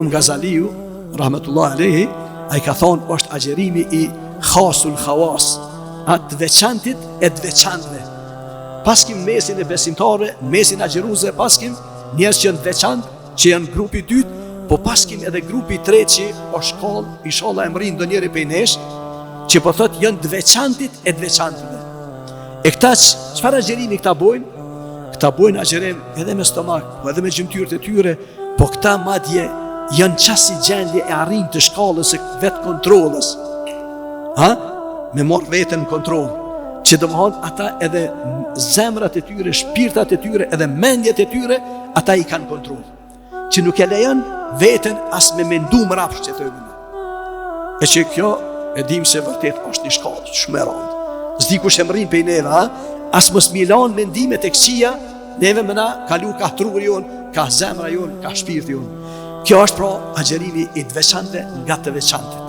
Gazaliu, rahmetullah alehi, a I ka thonë është agjerimi I khasul khawas, atë veçantit e të veçantve. Paskim mesin e besimtare, mesin agjeruze, paskim njerës që janë veçant, që janë grupi dytë, po paskim edhe grupi tretë që o shkollë, inshallah e mërin do njeri për nesh, që po thot janë të veçantit e të veçantve. E këta çfarë agjerimi këta bojnë? Këta bojnë agjerim edhe me stomak, po edhe me gjymtyrët e tyre, po këta madje janë qasi gjendje e arrin të shkallës e vetë kontrolës. Me morë vetën në kontrol. Që domethënë ata edhe zemrat e tyre, shpirtat e tyre, edhe mendjet e tyre, ata I kanë kontrol. Që nuk e lejon vetën as me mendu më rapsh që të e që kjo e dim se vërtet është një shkallë shumë e rëndë. S'di kush e mrin pej neve, as mos milan mendimet e këqija, neve më na kalu ka truri jonë, ka zemra jonë, ka shpirti jonë. Kjo është pra agjerimi I të veçante nga të veçantet.